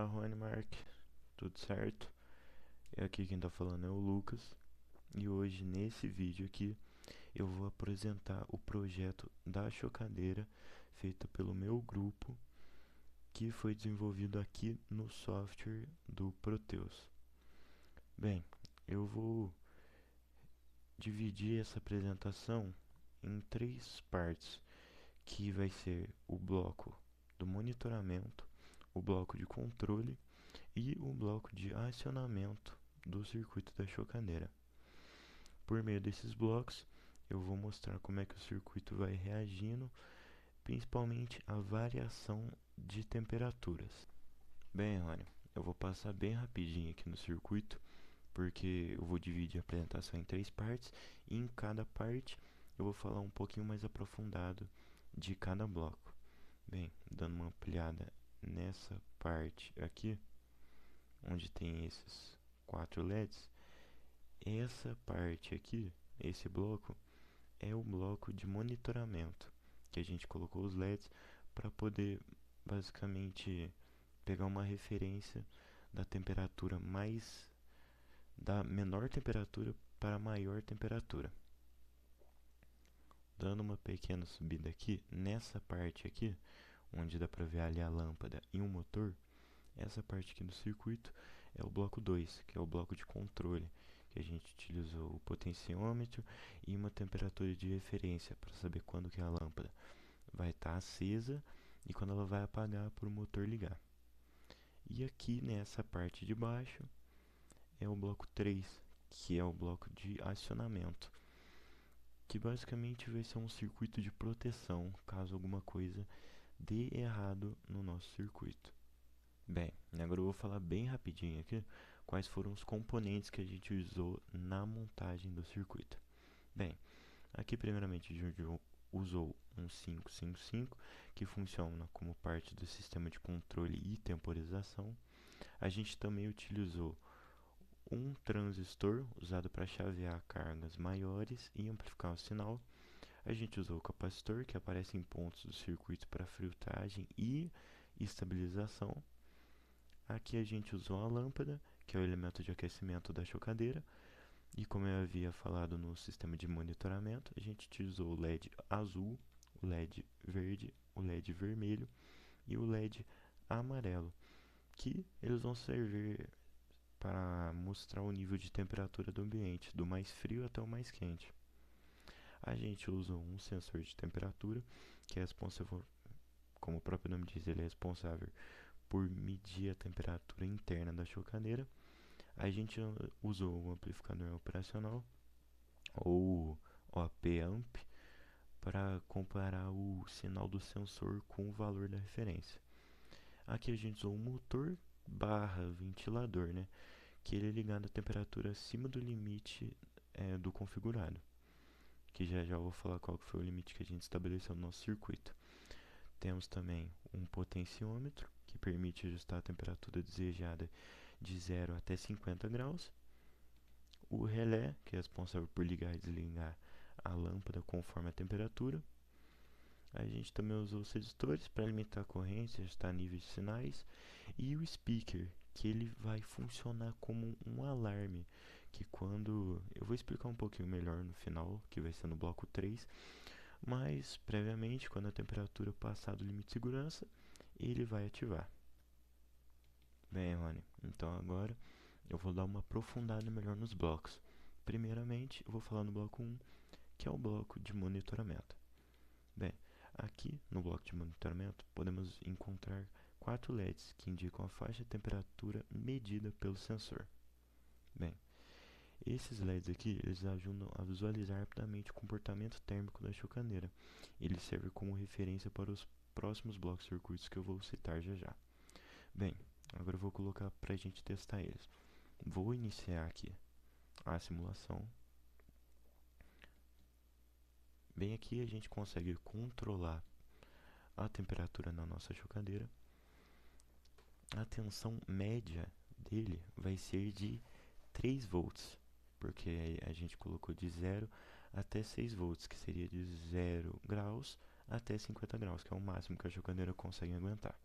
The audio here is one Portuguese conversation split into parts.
Rony Mark, tudo certo? E aqui quem tá falando é o Lucas. E hoje nesse vídeo aqui eu vou apresentar o projeto da chocadeira feita pelo meu grupo, que foi desenvolvido aqui no software do Proteus. Bem, eu vou dividir essa apresentação em três partes, que vai ser o bloco do monitoramento, o bloco de controle e o bloco de acionamento do circuito da chocadeira. Por meio desses blocos, eu vou mostrar como é que o circuito vai reagindo, principalmente a variação de temperaturas. Bem, Rony, eu vou passar bem rapidinho aqui no circuito, porque eu vou dividir a apresentação em três partes, e em cada parte eu vou falar um pouquinho mais aprofundado de cada bloco. Bem, dando uma ampliada nessa parte aqui, onde tem esses 4 LEDs, essa parte aqui, esse bloco, é o bloco de monitoramento, que a gente colocou os LEDs para poder basicamente pegar uma referência da temperatura da menor temperatura para a maior temperatura. Dando uma pequena subida aqui, nessa parte aqui, onde dá para ver ali a lâmpada e um motor, essa parte aqui do circuito é o bloco 2, que é o bloco de controle, que a gente utilizou o potenciômetro e uma temperatura de referência para saber quando que a lâmpada vai estar acesa e quando ela vai apagar para o motor ligar. E aqui nessa parte de baixo é o bloco 3, que é o bloco de acionamento, que basicamente vai ser um circuito de proteção caso alguma coisa dê errado no nosso circuito. Bem, agora eu vou falar bem rapidinho aqui quais foram os componentes que a gente usou na montagem do circuito. Bem, aqui primeiramente a gente usou um 555, que funciona como parte do sistema de controle e temporização. A gente também utilizou um transistor usado para chavear cargas maiores e amplificar o sinal. A gente usou o capacitor, que aparece em pontos do circuito para filtragem e estabilização. Aqui a gente usou a lâmpada, que é o elemento de aquecimento da chocadeira. E como eu havia falado no sistema de monitoramento, a gente utilizou o LED azul, o LED verde, o LED vermelho e o LED amarelo, que eles vão servir para mostrar o nível de temperatura do ambiente, do mais frio até o mais quente. A gente usa um sensor de temperatura, que é responsável, como o próprio nome diz, ele é responsável por medir a temperatura interna da chocadeira. A gente usou o amplificador operacional, ou OP-Amp, para comparar o sinal do sensor com o valor da referência. Aqui a gente usou um motor barra ventilador, né, que ele é ligado à temperatura acima do limite do configurado, que já já eu vou falar qual que foi o limite que a gente estabeleceu no nosso circuito. Temos também um potenciômetro, que permite ajustar a temperatura desejada de 0 até 50 graus. O relé, que é responsável por ligar e desligar a lâmpada conforme a temperatura. A gente também usou os resistores para limitar a corrente, ajustar níveis de sinais. E o speaker, que ele vai funcionar como um alarme, que quando... Eu vou explicar um pouquinho melhor no final, que vai ser no bloco 3. Mas, previamente, quando a temperatura passar do limite de segurança, ele vai ativar. Bem, Rony, então agora eu vou dar uma aprofundada melhor nos blocos. Primeiramente, eu vou falar no bloco 1, que é o bloco de monitoramento. Bem, aqui no bloco de monitoramento podemos encontrar 4 LEDs que indicam a faixa de temperatura medida pelo sensor. Bem, esses LEDs aqui, eles ajudam a visualizar rapidamente o comportamento térmico da chocadeira. Eles servem como referência para os próximos blocos de circuitos que eu vou citar já já. Bem, agora eu vou colocar para a gente testar eles. Vou iniciar aqui a simulação. Bem, aqui a gente consegue controlar a temperatura na nossa chocadeira. A tensão média dele vai ser de 3 volts, porque a gente colocou de 0 até 6 volts, que seria de 0 graus até 50 graus, que é o máximo que a chocadeira consegue aguentar.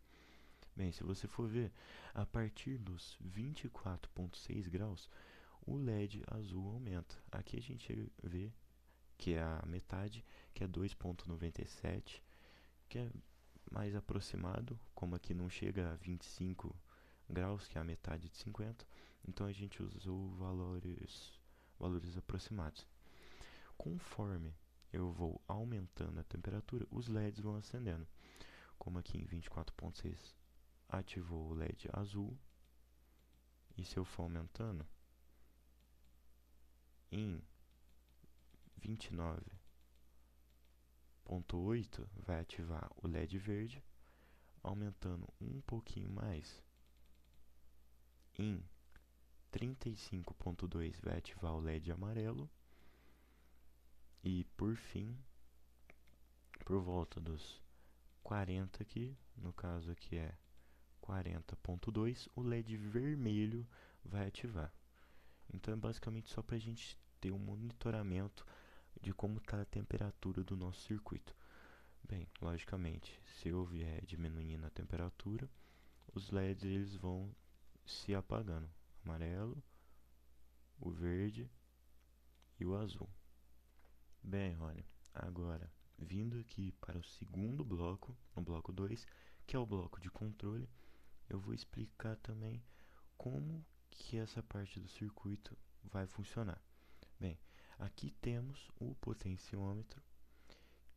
Bem, se você for ver, a partir dos 24,6 graus, o LED azul aumenta. Aqui a gente vê que é a metade, que é 2,97, que é mais aproximado, como aqui não chega a 25 graus, que é a metade de 50, então a gente usou valores aproximados. Conforme eu vou aumentando a temperatura, os LEDs vão acendendo. Como aqui em 24,6 ativou o LED azul, e se eu for aumentando, em 29,8 vai ativar o LED verde, aumentando um pouquinho mais, em 35,2 vai ativar o LED amarelo, e por fim, por volta dos 40 aqui, no caso aqui é 40,2, o LED vermelho vai ativar. Então é basicamente só para a gente ter um monitoramento de como está a temperatura do nosso circuito. Bem, logicamente, se eu vier diminuindo a temperatura, os LEDs eles vão se apagando. Amarelo, o verde e o azul. Bem, Rony, agora vindo aqui para o segundo bloco, no bloco 2, que é o bloco de controle, eu vou explicar também como que essa parte do circuito vai funcionar. Bem, aqui temos o potenciômetro,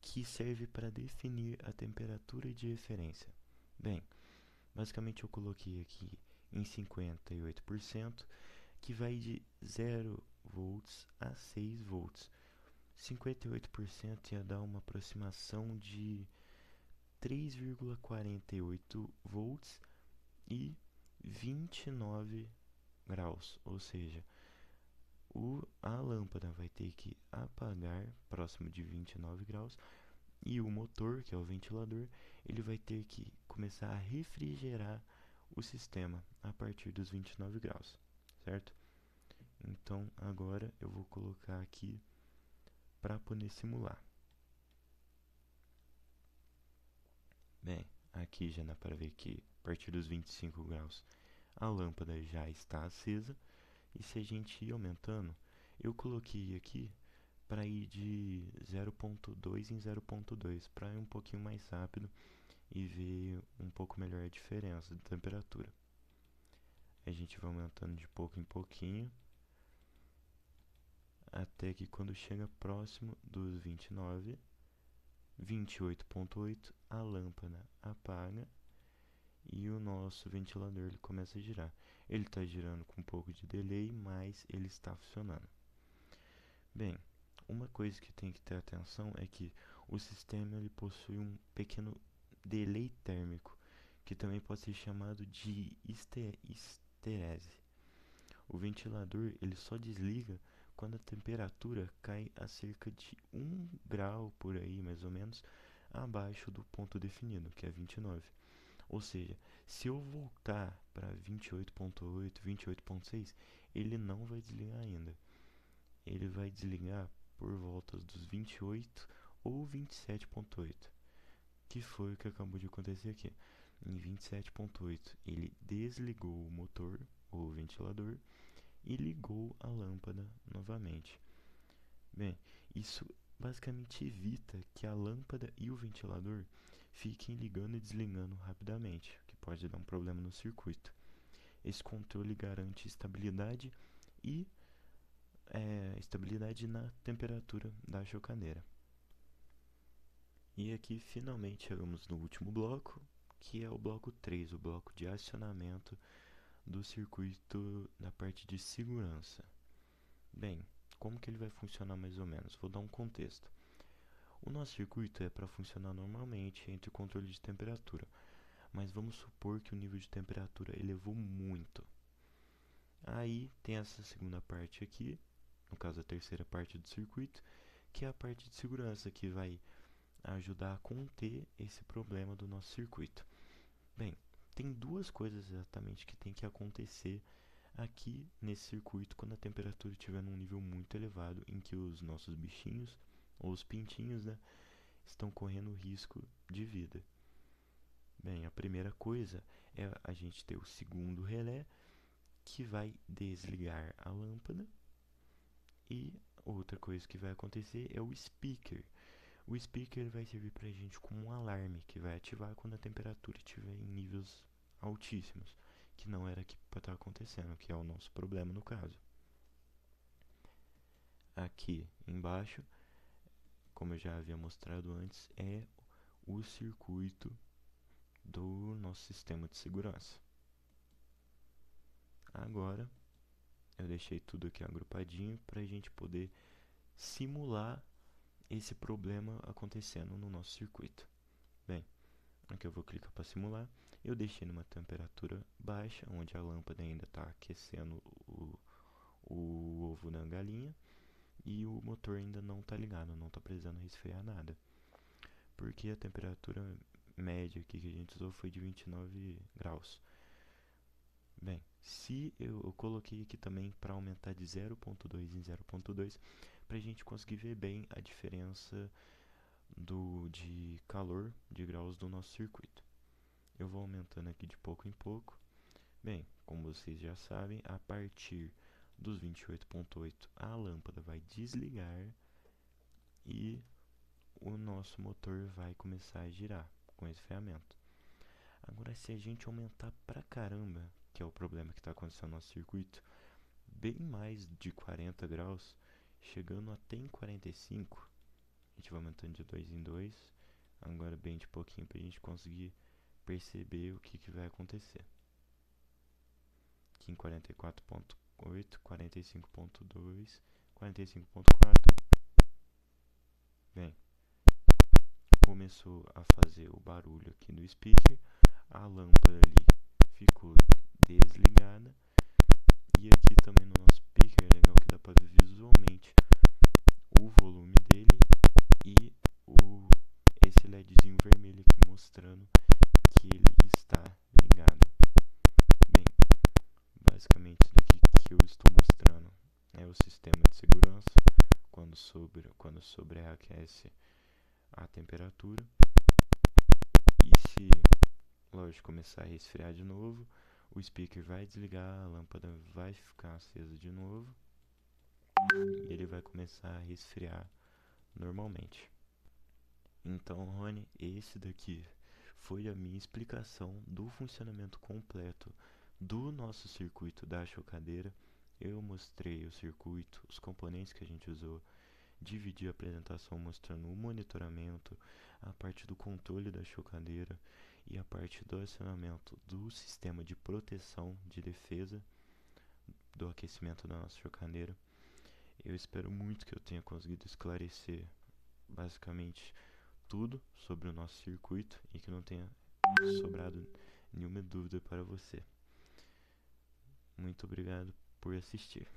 que serve para definir a temperatura de referência. Bem, basicamente eu coloquei aqui em 58%, que vai de 0 volts a 6 volts. 58% ia dar uma aproximação de 3,48 volts e 29 graus, ou seja, a lâmpada vai ter que apagar próximo de 29 graus e o motor, que é o ventilador, ele vai ter que começar a refrigerar o sistema a partir dos 29 graus, certo? Então agora eu vou colocar aqui para poder simular. Bem, aqui já dá para ver que a partir dos 25 graus a lâmpada já está acesa, e se a gente ir aumentando, eu coloquei aqui para ir de 0,2 em 0,2 para ir um pouquinho mais rápido e ver um pouco melhor a diferença de temperatura. A gente vai aumentando de pouco em pouquinho até que quando chega próximo dos 29, 28,8, a lâmpada apaga e o nosso ventilador ele começa a girar. Ele está girando com um pouco de delay, mas ele está funcionando. Bem, uma coisa que tem que ter atenção é que o sistema ele possui um pequeno delay térmico, que também pode ser chamado de histerese. O ventilador ele só desliga quando a temperatura cai a cerca de 1 grau por aí, mais ou menos, abaixo do ponto definido, que é 29. Ou seja, se eu voltar para 28,8, 28,6, ele não vai desligar ainda. Ele vai desligar por volta dos 28 ou 27,8, que foi o que acabou de acontecer aqui. Em 27,8 ele desligou o motor, ou ventilador, e ligou a lâmpada novamente. Bem, isso basicamente evita que a lâmpada e o ventilador fiquem ligando e desligando rapidamente, o que pode dar um problema no circuito. Esse controle garante estabilidade e estabilidade na temperatura da chocadeira. E aqui finalmente chegamos no último bloco, que é o bloco 3, o bloco de acionamento do circuito na parte de segurança. Bem, como que ele vai funcionar mais ou menos? Vou dar um contexto. O nosso circuito é para funcionar normalmente entre o controle de temperatura, mas vamos supor que o nível de temperatura elevou muito. Aí tem essa segunda parte aqui, no caso a terceira parte do circuito, que é a parte de segurança, que vai ajudar a conter esse problema do nosso circuito. Bem, tem duas coisas exatamente que tem que acontecer aqui nesse circuito quando a temperatura estiver num nível muito elevado, em que os nossos bichinhos, ou os pintinhos, né, estão correndo risco de vida. Bem, a primeira coisa é a gente ter o segundo relé, que vai desligar a lâmpada. E outra coisa que vai acontecer é o speaker. O speaker vai servir para a gente como um alarme, que vai ativar quando a temperatura estiver em níveis altíssimos, que não era que para estar acontecendo, que é o nosso problema no caso. Aqui embaixo, como eu já havia mostrado antes, é o circuito do nosso sistema de segurança. Agora, eu deixei tudo aqui agrupadinho para a gente poder simular esse problema acontecendo no nosso circuito. Bem, aqui eu vou clicar para simular. Eu deixei numa temperatura baixa, onde a lâmpada ainda está aquecendo o ovo da galinha e o motor ainda não está ligado, não está precisando resfriar nada. Porque a temperatura média aqui que a gente usou foi de 29 graus. Bem, se eu coloquei aqui também para aumentar de 0.2 em 0.2 para a gente conseguir ver bem a diferença de calor de graus do nosso circuito. Eu vou aumentando aqui de pouco em pouco. Bem, como vocês já sabem, a partir dos 28.8 a lâmpada vai desligar e o nosso motor vai começar a girar com esfriamento. Agora, se a gente aumentar pra caramba, que é o problema que está acontecendo no nosso circuito, bem mais de 40 graus, chegando até em 45, a gente vai aumentando de 2 em 2, agora bem de pouquinho para a gente conseguir perceber o que vai acontecer. Aqui em 44.8, 45.2, 45.4. Bem, começou a fazer o barulho aqui no speaker, a lâmpada ali ficou desligada, e aqui também no nosso speaker é legal que dá para ver visualmente o volume dele e esse LEDzinho vermelho aqui mostrando que ele está ligado. Bem, basicamente isso daqui que eu estou mostrando é o sistema de segurança quando sobreaquece a temperatura. E se, lógico, começar a resfriar de novo, o speaker vai desligar, a lâmpada vai ficar acesa de novo e ele vai começar a resfriar normalmente. Então, Rony, esse daqui foi a minha explicação do funcionamento completo do nosso circuito da chocadeira. Eu mostrei o circuito, os componentes que a gente usou, dividi a apresentação mostrando o monitoramento, a parte do controle da chocadeira e a parte do acionamento do sistema de proteção de defesa do aquecimento da nossa chocadeira. Eu espero muito que eu tenha conseguido esclarecer basicamente tudo sobre o nosso circuito e que não tenha sobrado nenhuma dúvida para você. Muito obrigado por assistir.